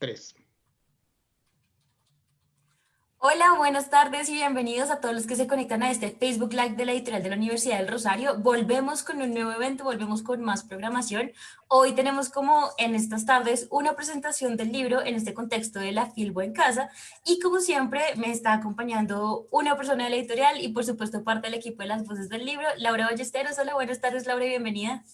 Tres. Hola, buenas tardes y bienvenidos a todos los que se conectan a este Facebook Live de la editorial de la Universidad del Rosario. Volvemos con un nuevo evento, volvemos con más programación. Hoy tenemos como en estas tardes una presentación del libro en este contexto de la Filbo en casa y como siempre me está acompañando una persona de la editorial y por supuesto parte del equipo de las voces del libro, Laura Ballesteros. Hola, buenas tardes Laura y bienvenida.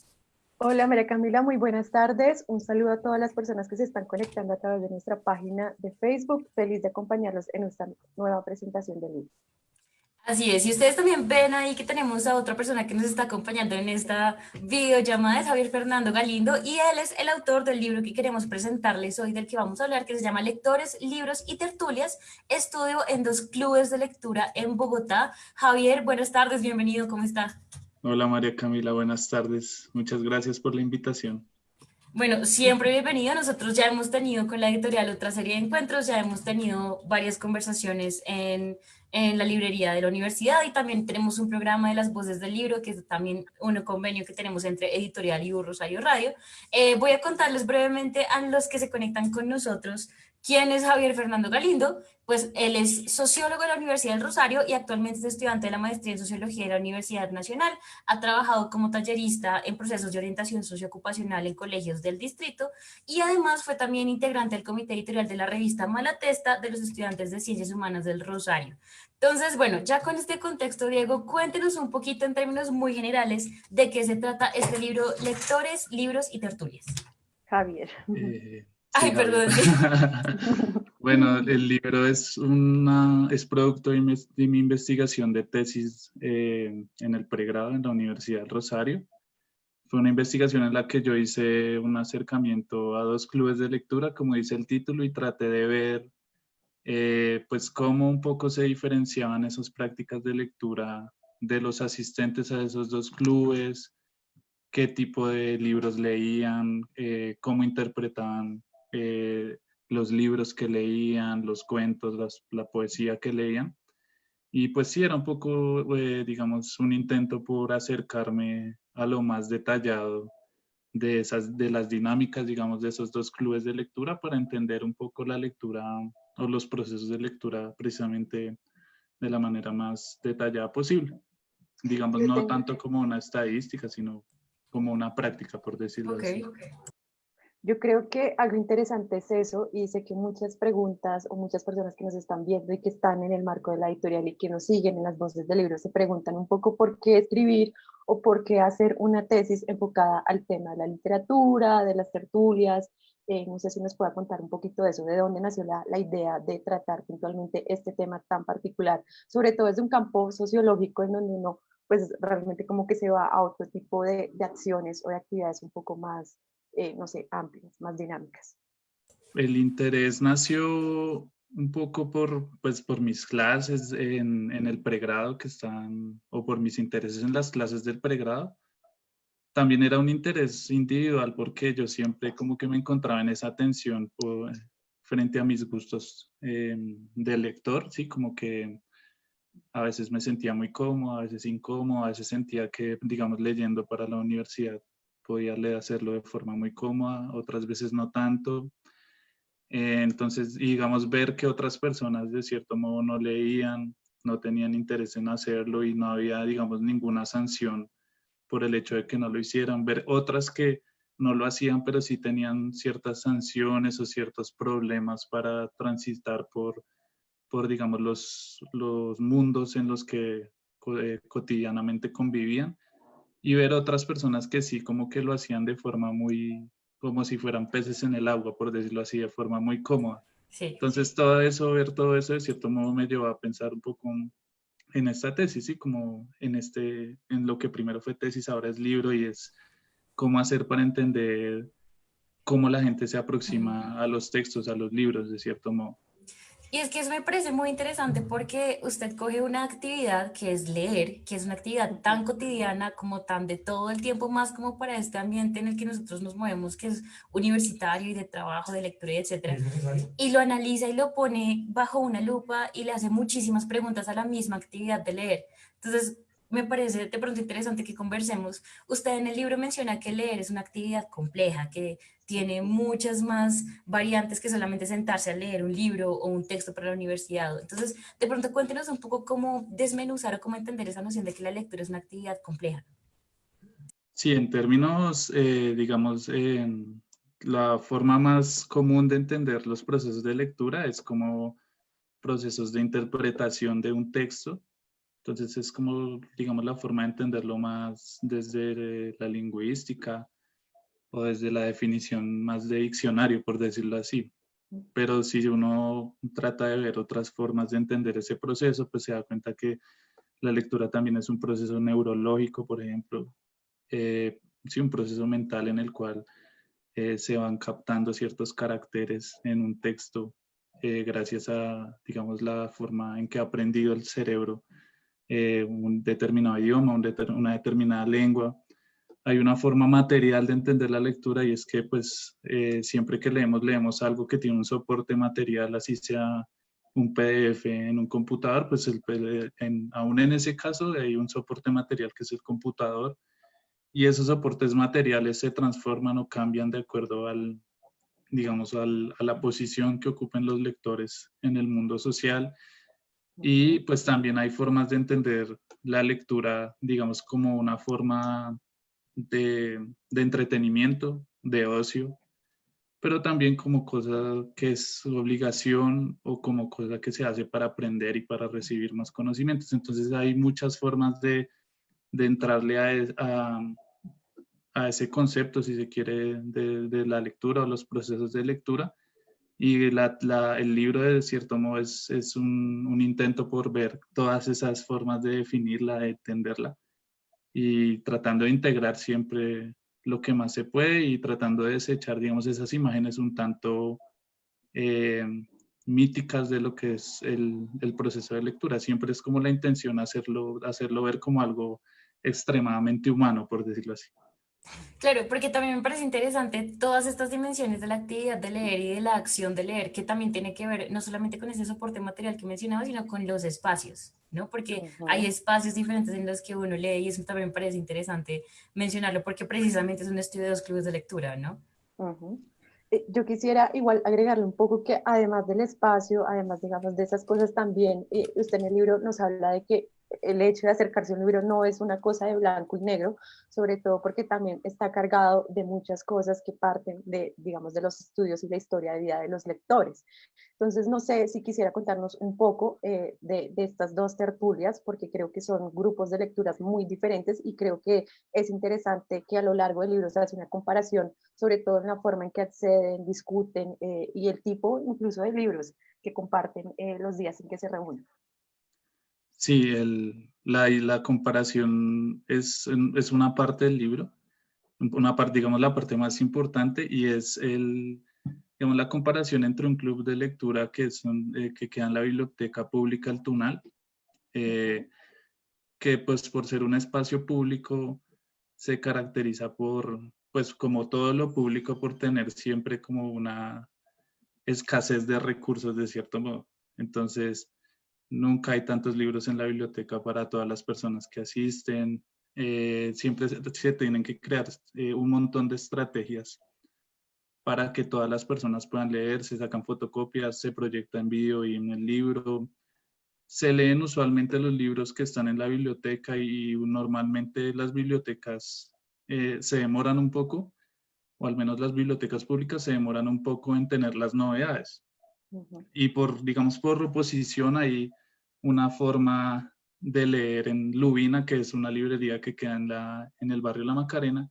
Hola María Camila, muy buenas tardes. Un saludo a todas las personas que se están conectando a través de nuestra página de Facebook. Feliz de acompañarlos en esta nueva presentación del libro. Así es, y ustedes también ven ahí que tenemos a otra persona que nos está acompañando en esta videollamada, es Javier Fernando Galindo, y él es el autor del libro que queremos presentarles hoy, del que vamos a hablar, que se llama Lectores, Libros y Tertulias, estudio en dos clubes de lectura en Bogotá. Javier, buenas tardes, bienvenido, ¿cómo está? Hola María Camila, buenas tardes. Muchas gracias por la invitación. Bueno, siempre bienvenido. Nosotros ya hemos tenido con la editorial otra serie de encuentros, ya hemos tenido varias conversaciones en la librería de la universidad y también tenemos un programa de las voces del libro, que es también un convenio que tenemos entre editorial y Rosario Radio. Voy a contarles brevemente a los que se conectan con nosotros quién es Javier Fernando Galindo. Pues él es sociólogo de la Universidad del Rosario y actualmente es estudiante de la maestría en Sociología de la Universidad Nacional. Ha trabajado como tallerista en procesos de orientación socioocupacional en colegios del distrito y además fue también integrante del comité editorial de la revista Malatesta de los estudiantes de Ciencias Humanas del Rosario. Entonces, bueno, ya con este contexto, Diego, cuéntenos un poquito en términos muy generales de qué se trata este libro, Lectores, Libros y Tertulias. Javier. Ay, Sí, Javier. perdón, sí. Bueno, el libro es producto de mi investigación de tesis en el pregrado en la Universidad del Rosario. Fue una investigación en la que yo hice un acercamiento a dos clubes de lectura, como dice el título, y traté de ver pues cómo un poco se diferenciaban esas prácticas de lectura de los asistentes a esos dos clubes, qué tipo de libros leían, cómo interpretaban eh, los libros que leían, los cuentos, la poesía que leían. Y pues sí, era un poco, digamos, un intento por acercarme a lo más detallado de las dinámicas, digamos, de esos dos clubes de lectura para entender un poco la lectura o los procesos de lectura precisamente de la manera más detallada posible. Digamos, Yo no tengo, tanto como una estadística, sino como una práctica, por decirlo Ok. así. Yo creo que algo interesante es eso, y sé que muchas preguntas o muchas personas que nos están viendo y que están en el marco de la editorial y que nos siguen en las voces del libro se preguntan un poco por qué escribir o por qué hacer una tesis enfocada al tema de la literatura, de las tertulias. No sé si nos pueda contar un poquito de eso, de dónde nació la idea de tratar puntualmente este tema tan particular, sobre todo desde un campo sociológico en donde uno pues realmente como que se va a otro tipo de acciones o de actividades un poco más no sé, amplias, más dinámicas. El interés nació un poco pues, por mis clases en el pregrado que están, o por mis intereses en las clases del pregrado. También era un interés individual porque yo siempre como que me encontraba en esa tensión frente a mis gustos de lector, sí, como que a veces me sentía muy cómodo, a veces incómodo, a veces sentía que, digamos, leyendo para la universidad podía hacerlo de forma muy cómoda, otras veces no tanto. Entonces, digamos, ver que otras personas de cierto modo no leían, no tenían interés en hacerlo y no había, digamos, ninguna sanción por el hecho de que no lo hicieran. Ver otras que no lo hacían, pero sí tenían ciertas sanciones o ciertos problemas para transitar por digamos, los mundos en los que cotidianamente convivían. Y ver otras personas que sí, como que lo hacían de forma muy, como si fueran peces en el agua, por decirlo así, de forma muy cómoda. Sí. Entonces, todo eso, ver todo eso, de cierto modo, me llevó a pensar un poco en esta tesis, ¿sí? Como en lo que primero fue tesis, ahora es libro, y es cómo hacer para entender cómo la gente se aproxima a los textos, a los libros, de cierto modo. Y es que eso me parece muy interesante porque usted coge una actividad que es leer, que es una actividad tan cotidiana como tan de todo el tiempo, más como para este ambiente en el que nosotros nos movemos, que es universitario y de trabajo, de lectura y etcétera, y lo analiza y lo pone bajo una lupa y le hace muchísimas preguntas a la misma actividad de leer. Entonces, me parece de pronto interesante que conversemos. Usted en el libro menciona que leer es una actividad compleja, que tiene muchas más variantes que solamente sentarse a leer un libro o un texto para la universidad. Entonces, de pronto cuéntenos un poco cómo desmenuzar o cómo entender esa noción de que la lectura es una actividad compleja. Sí, en términos, digamos, la forma más común de entender los procesos de lectura es como procesos de interpretación de un texto. Entonces es como, digamos, la forma de entenderlo más desde la lingüística o desde la definición más de diccionario, por decirlo así. Pero si uno trata de ver otras formas de entender ese proceso, pues se da cuenta que la lectura también es un proceso neurológico, por ejemplo, sí, un proceso mental en el cual se van captando ciertos caracteres en un texto gracias a, digamos, la forma en que ha aprendido el cerebro un determinado idioma, una determinada lengua. Hay una forma material de entender la lectura y es que pues siempre que leemos, leemos algo que tiene un soporte material, así sea un PDF en un computador, pues aún en ese caso hay un soporte material que es el computador y esos soportes materiales se transforman o cambian de acuerdo al, digamos, a la posición que ocupen los lectores en el mundo social. Y pues también hay formas de entender la lectura, digamos, como una forma de entretenimiento, de ocio, pero también como cosa que es obligación o como cosa que se hace para aprender y para recibir más conocimientos. Entonces hay muchas formas de entrarle a ese concepto, si se quiere, de la lectura o los procesos de lectura. Y el libro, de cierto modo, es un intento por ver todas esas formas de definirla, de entenderla, y tratando de integrar siempre lo que más se puede y tratando de desechar, digamos, esas imágenes un tanto eh, míticas de lo que es el proceso de lectura. Siempre es como la intención hacerlo ver como algo extremadamente humano, por decirlo así. Claro, porque también me parece interesante todas estas dimensiones de la actividad de leer y de la acción de leer, que también tiene que ver no solamente con ese soporte material que mencionaba, sino con los espacios, ¿no? Porque hay Ujú, espacios diferentes en los que uno lee y eso también me parece interesante mencionarlo porque precisamente es un estudio de los clubes de lectura, ¿no? ujú. Yo quisiera igual agregarle un poco que además del espacio, además digamos de esas cosas también, usted en el libro nos habla de que el hecho de acercarse a un libro no es una cosa de blanco y negro, sobre todo porque también está cargado de muchas cosas que parten de, digamos, de los estudios y la historia de vida de los lectores. Entonces, no sé si quisiera contarnos un poco de estas dos tertulias, porque creo que son grupos de lecturas muy diferentes y creo que es interesante que a lo largo del libro se hace una comparación, sobre todo en la forma en que acceden, discuten y el tipo incluso de libros que comparten los días en que se reúnen. Sí, la comparación es una parte del libro, una parte, digamos, la parte más importante y es digamos, la comparación entre un club de lectura que queda en la Biblioteca Pública El Tunal, eh, que pues por ser un espacio público se caracteriza por, pues como todo lo público, por tener siempre como una escasez de recursos de cierto modo. Entonces, nunca hay tantos libros en la biblioteca para todas las personas que asisten. Siempre se tienen que crear un montón de estrategias para que todas las personas puedan leer, se sacan fotocopias, se proyecta en vídeo y en el libro. Se leen usualmente los libros que están en la biblioteca y normalmente las bibliotecas se demoran un poco, o al menos las bibliotecas públicas se demoran un poco en tener las novedades. Uh -huh. Y digamos, por oposición hay una forma de leer en Lubina, que es una librería que queda en el barrio La Macarena,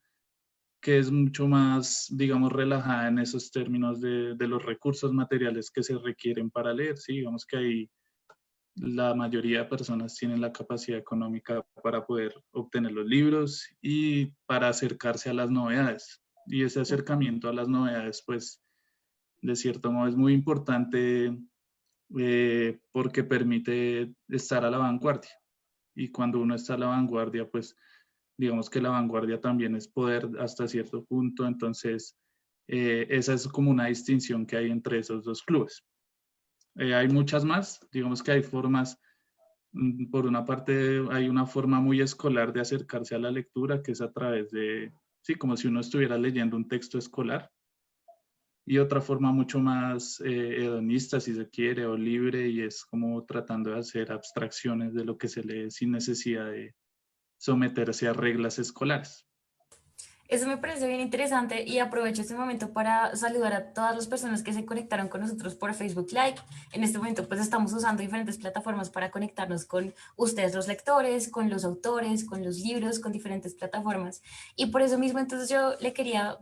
que es mucho más, digamos, relajada en esos términos de los recursos materiales que se requieren para leer. Sí, digamos que ahí la mayoría de personas tienen la capacidad económica para poder obtener los libros y para acercarse a las novedades. Y ese acercamiento a las novedades, pues, de cierto modo es muy importante porque permite estar a la vanguardia. Y cuando uno está a la vanguardia, pues digamos que la vanguardia también es poder hasta cierto punto. Entonces, esa es como una distinción que hay entre esos dos clubes. Hay muchas más, digamos que hay formas, por una parte hay una forma muy escolar de acercarse a la lectura, que es a través de, sí, como si uno estuviera leyendo un texto escolar. y otra forma mucho más hedonista, si se quiere, o libre, y es como tratando de hacer abstracciones de lo que se lee sin necesidad de someterse a reglas escolares. Eso me parece bien interesante y aprovecho este momento para saludar a todas las personas que se conectaron con nosotros por Facebook Live. En este momento pues estamos usando diferentes plataformas para conectarnos con ustedes los lectores, con los autores, con los libros, con diferentes plataformas. Y por eso mismo entonces yo le quería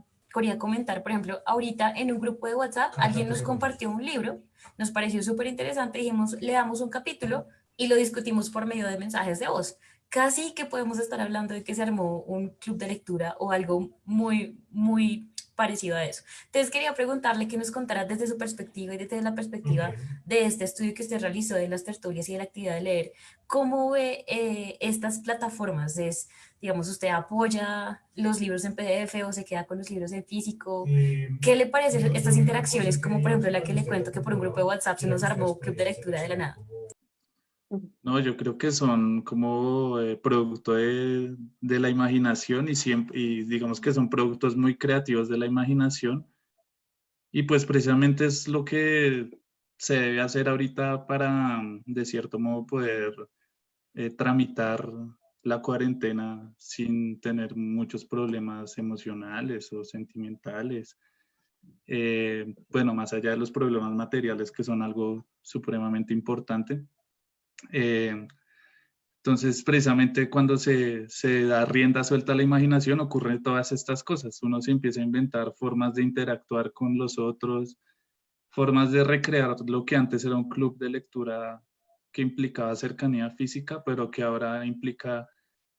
comentar, por ejemplo, ahorita en un grupo de WhatsApp alguien nos compartió un libro, nos pareció súper interesante, dijimos, le damos un capítulo y lo discutimos por medio de mensajes de voz. Casi que podemos estar hablando de que se armó un club de lectura o algo muy, muy parecido a eso. Entonces quería preguntarle que nos contara desde su perspectiva y desde la perspectiva de este estudio que usted realizó de las tertulias y de la actividad de leer, ¿cómo ve estas plataformas? Es, digamos, ¿usted apoya los libros en PDF o se queda con los libros en físico? ¿Qué le parecen estas interacciones, como por ejemplo la que le cuento que por un grupo de WhatsApp se nos armó club de lectura de la nada? No, yo creo que son como producto de la imaginación y, siempre, y digamos que son productos muy creativos de la imaginación. Y pues precisamente es lo que se debe hacer ahorita para, de cierto modo, poder tramitar la cuarentena sin tener muchos problemas emocionales o sentimentales. Bueno, más allá de los problemas materiales que son algo supremamente importante. Eh, entonces, precisamente cuando se da rienda suelta a la imaginación, ocurren todas estas cosas. Uno se empieza a inventar formas de interactuar con los otros, formas de recrear lo que antes era un club de lectura que implicaba cercanía física, pero que ahora implica,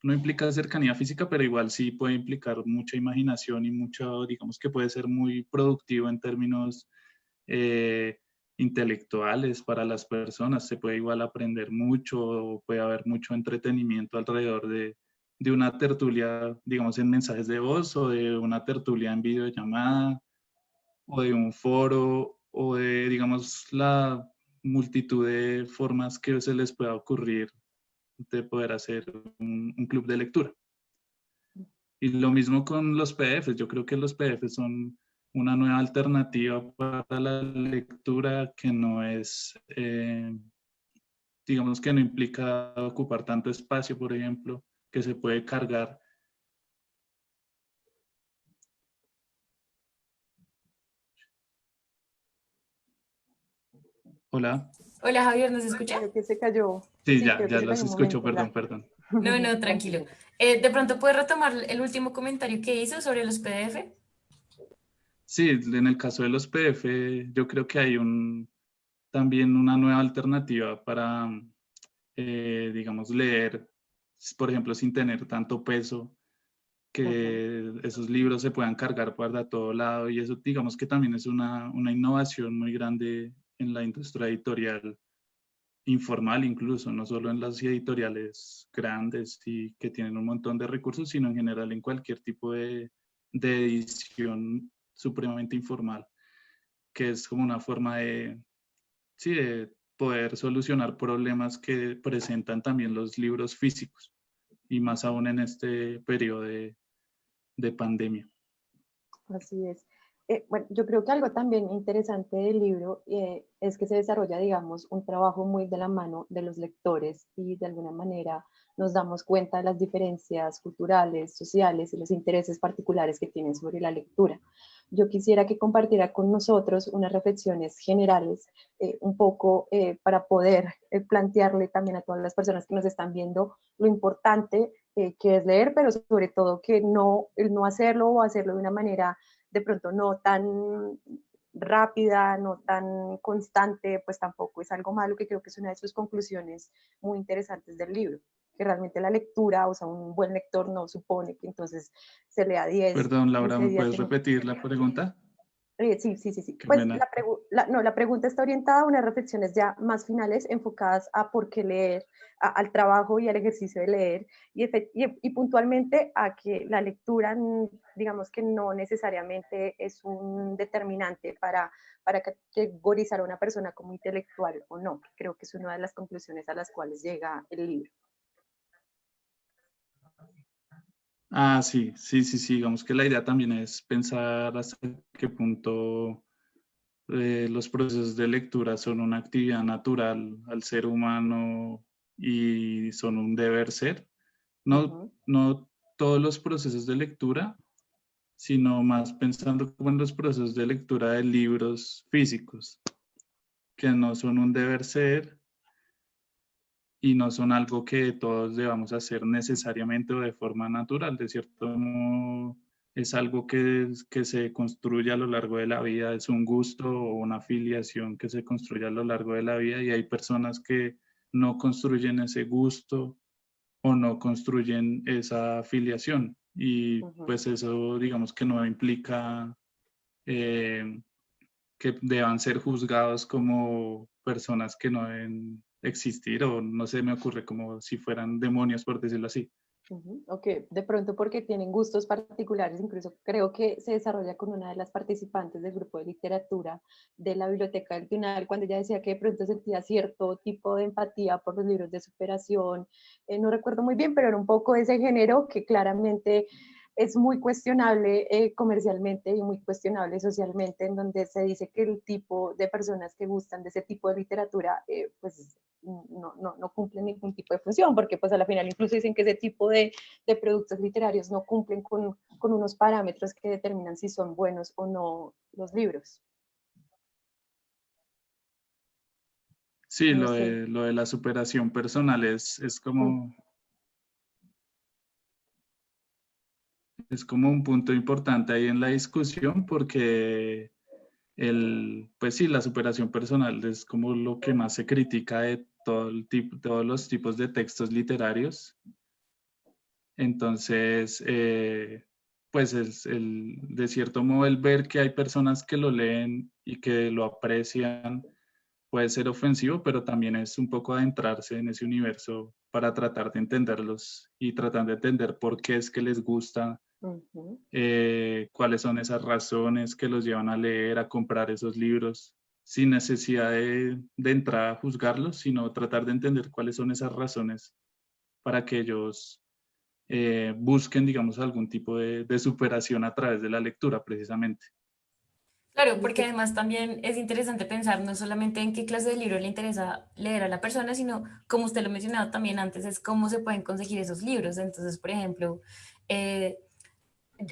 no implica cercanía física, pero igual sí puede implicar mucha imaginación y mucho, digamos que puede ser muy productivo en términos eh, intelectuales para las personas. Se puede igual aprender mucho, puede haber mucho entretenimiento alrededor de una tertulia, digamos, en mensajes de voz o de una tertulia en videollamada o de un foro o de, digamos, la multitud de formas que se les pueda ocurrir de poder hacer un club de lectura. Y lo mismo con los PDFs. Yo creo que los PDFs son una nueva alternativa para la lectura que no es, digamos que no implica ocupar tanto espacio, por ejemplo, que se puede cargar. Hola. Hola Javier, ¿nos escucha? Creo que se cayó. Sí, Sí, ya, creo que ya se las cayó un escucho, momento, perdón, ya. perdón. No, no, tranquilo. Tranquilo. De pronto puede retomar el último comentario que hizo sobre los PDF. Sí, en el caso de los PDF, yo creo que hay también una nueva alternativa para, digamos, leer, por ejemplo, sin tener tanto peso, Ujú. que esos libros se puedan cargar para todo lado y eso, digamos que también es una innovación muy grande en la industria editorial informal incluso, no solo en las editoriales grandes y que tienen un montón de recursos, sino en general en cualquier tipo de edición supremamente informal, que es como una forma de, sí, de poder solucionar problemas que presentan también los libros físicos y más aún en este periodo de pandemia. Así es. Bueno, yo creo que algo también interesante del libro es que se desarrolla, digamos, un trabajo muy de la mano de los lectores y de alguna manera nos damos cuenta de las diferencias culturales, sociales y los intereses particulares que tienen sobre la lectura. Yo quisiera que compartiera con nosotros unas reflexiones generales, un poco para poder plantearle también a todas las personas que nos están viendo lo importante que es leer, pero sobre todo que no, el no hacerlo o hacerlo de una manera de pronto no tan rápida, no tan constante, pues tampoco es algo malo, que creo que es una de sus conclusiones muy interesantes del libro, que realmente la lectura, o sea, un buen lector no supone que entonces se lea 10, Perdón, Laura, 15 ¿me días puedes en, repetir la pregunta? Sí, sí, sí, sí. Qué Pues pena. no, la pregunta está orientada a unas reflexiones ya más finales enfocadas a por qué leer, al trabajo y al ejercicio de leer y puntualmente a que la lectura, digamos que no necesariamente es un determinante para categorizar a una persona como intelectual o no. Creo que es una de las conclusiones a las cuales llega el libro. Ah, sí, sí, sí, sí. Digamos que la idea también es pensar hasta qué punto los procesos de lectura son una actividad natural al ser humano y son un deber ser. No, no todos los procesos de lectura, sino más pensando como en los procesos de lectura de libros físicos, que no son un deber ser y no son algo que todos debamos hacer necesariamente o de forma natural. De cierto modo, es algo que se construye a lo largo de la vida, es un gusto o una afiliación que se construye a lo largo de la vida, y hay personas que no construyen ese gusto o no construyen esa afiliación. Y pues eso, digamos que no implica eh, que deban ser juzgados como personas que no deben existir, o no se me ocurre, como si fueran demonios, por decirlo así. O que de pronto porque tienen gustos particulares, incluso creo que se desarrolla con una de las participantes del grupo de literatura de la Biblioteca del Tunal, cuando ella decía que de pronto sentía cierto tipo de empatía por los libros de superación, no recuerdo muy bien, pero era un poco ese género que claramente es muy cuestionable comercialmente y muy cuestionable socialmente, en donde se dice que el tipo de personas que gustan de ese tipo de literatura, pues no cumplen ningún tipo de función, porque pues a la final incluso dicen que ese tipo de productos literarios no cumplen con unos parámetros que determinan si son buenos o no los libros. Sí, No lo sé. lo de la superación personal es como un punto importante ahí en la discusión, porque pues sí, la superación personal es como lo que más se critica de todos los tipos de textos literarios. Entonces, pues de cierto modo el ver que hay personas que lo leen y que lo aprecian puede ser ofensivo, pero también es un poco adentrarse en ese universo para tratar de entenderlos y tratar de entender por qué es que les gusta, cuáles son esas razones que los llevan a leer, a comprar esos libros, sin necesidad de entrar a juzgarlos, sino tratar de entender cuáles son esas razones para que ellos busquen, digamos, algún tipo de superación a través de la lectura, precisamente. Claro, porque además también es interesante pensar no solamente en qué clase de libro le interesa leer a la persona, sino, como usted lo mencionaba también antes, es cómo se pueden conseguir esos libros. Entonces, por ejemplo, eh,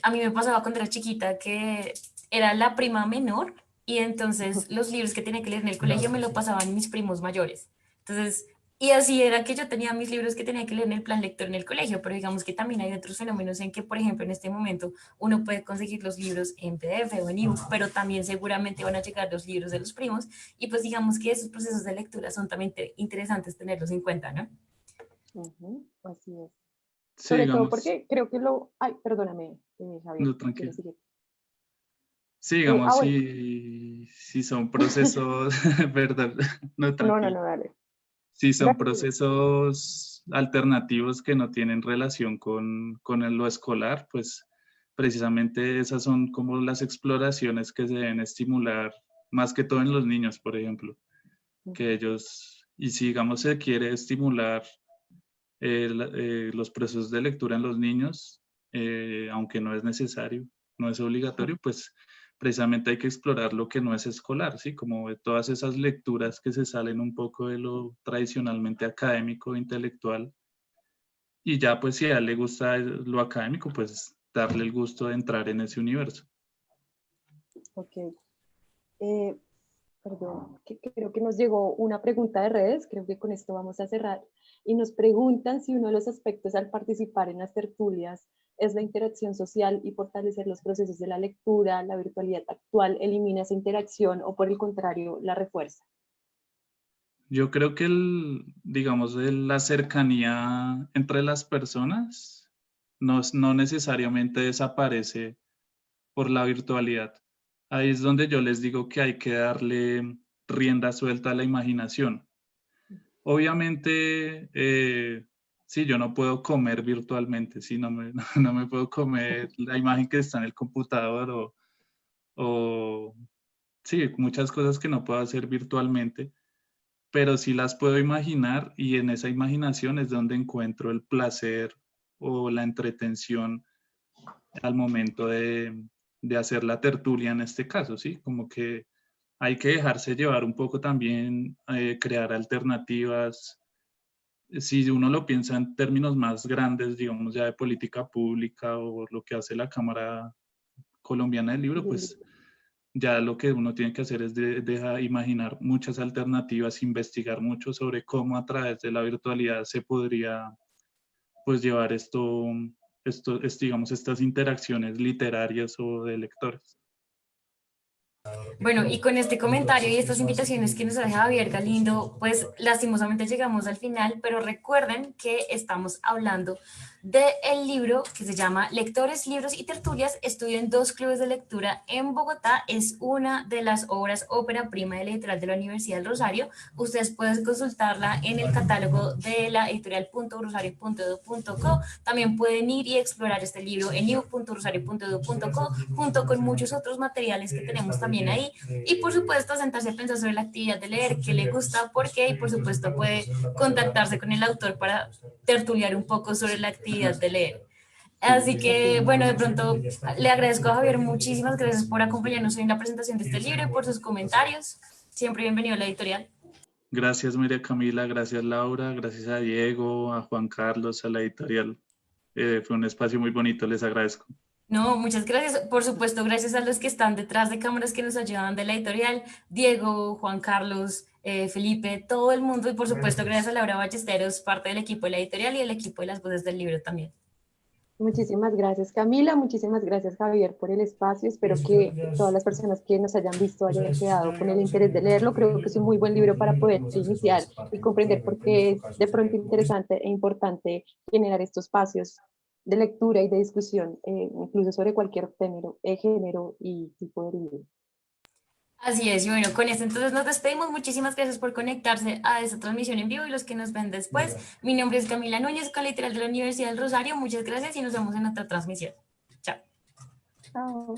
a mí me pasaba cuando era chiquita que era la prima menor y entonces los libros que tenía que leer en el colegio me lo pasaban mis primos mayores. Entonces, y así era que yo tenía mis libros que tenía que leer en el plan lector en el colegio, pero digamos que también hay otros fenómenos en que, por ejemplo, en este momento uno puede conseguir los libros en PDF o en ebook, pero también seguramente van a llegar los libros de los primos y pues digamos que esos procesos de lectura son también interesantes tenerlos en cuenta, ¿no? Así es. Sí, Sobre todo digamos, porque creo que lo... Ay, perdóname, Javier, no, ¿quieres tranquilo. seguir? Sí, digamos, Bueno, si son procesos, perdón, no, tranquilo. dale. Si son Dale, dale. procesos alternativos que no tienen relación con lo escolar, pues precisamente esas son como las exploraciones que se deben estimular, más que todo en los niños, por ejemplo, que ellos, y si digamos se quiere estimular los procesos de lectura en los niños, aunque no es necesario, no es obligatorio, pues precisamente hay que explorar lo que no es escolar, ¿sí? Como de todas esas lecturas que se salen un poco de lo tradicionalmente académico, intelectual, y ya pues si a él le gusta lo académico, pues darle el gusto de entrar en ese universo. Ok. Eh, Perdón, que creo que nos llegó una pregunta de redes, creo que con esto vamos a cerrar, y nos preguntan si uno de los aspectos al participar en las tertulias es la interacción social y fortalecer los procesos de la lectura, la virtualidad actual elimina esa interacción o por el contrario la refuerza. Yo creo que digamos, la cercanía entre las personas no necesariamente desaparece por la virtualidad. Ahí es donde yo les digo que hay que darle rienda suelta a la imaginación. Obviamente, sí, yo no puedo comer virtualmente, sí, no me puedo comer la imagen que está en el computador o sí, muchas cosas que no puedo hacer virtualmente, pero sí las puedo imaginar, y en esa imaginación es donde encuentro el placer o la entretención al momento de hacer la tertulia en este caso, ¿sí? Como que hay que dejarse llevar un poco también, crear alternativas. Si uno lo piensa en términos más grandes, digamos ya de política pública o lo que hace la Cámara Colombiana del Libro, pues ya lo que uno tiene que hacer es imaginar muchas alternativas, investigar mucho sobre cómo a través de la virtualidad se podría pues llevar digamos, estas interacciones literarias o de lectores. Bueno, y con este comentario y estas invitaciones que nos deja Javier Galindo, pues lastimosamente llegamos al final, pero recuerden que estamos hablando del libro que se llama Lectores, Libros y Tertulias, estudio en 2 clubes de lectura en Bogotá. Es una de las obras ópera prima de la editorial de la Universidad del Rosario. Ustedes pueden consultarla en el catálogo de la editorial.rosario.edu.co. También pueden ir y explorar este libro en ebook.rosario.edu.co junto con muchos otros materiales que tenemos también ahí. Y por supuesto, sentarse a pensar sobre la actividad de leer, qué le gusta, por qué, y por supuesto puede contactarse con el autor para tertuliar un poco sobre la actividad de leer. Así que, bueno, de pronto le agradezco a Javier, muchísimas gracias por acompañarnos hoy en la presentación de este libro y por sus comentarios. Siempre bienvenido a la editorial. Gracias, María Camila, gracias, Laura, gracias a Diego, a Juan Carlos, a la editorial. Fue un espacio muy bonito, les agradezco. No, muchas gracias. Por supuesto, gracias a los que están detrás de cámaras que nos ayudan de la editorial, Diego, Juan Carlos, Felipe, todo el mundo, y por supuesto gracias a Laura Ballesteros, parte del equipo de la editorial y el equipo de las voces del libro también. Muchísimas gracias, Camila. Muchísimas gracias, Javier, por el espacio. Espero que todas las personas que nos hayan visto hayan quedado con el interés de leerlo. Creo que es un muy buen libro para poder iniciar y comprender por qué es de pronto interesante e importante generar estos espacios de lectura y de discusión, incluso sobre cualquier género y tipo de libro. Así es, y bueno, con esto entonces nos despedimos. Muchísimas gracias por conectarse a esta transmisión en vivo y los que nos ven después. Mi nombre es Camila Núñez, con la literal de la Universidad del Rosario. Muchas gracias y nos vemos en otra transmisión. Chao. Chao.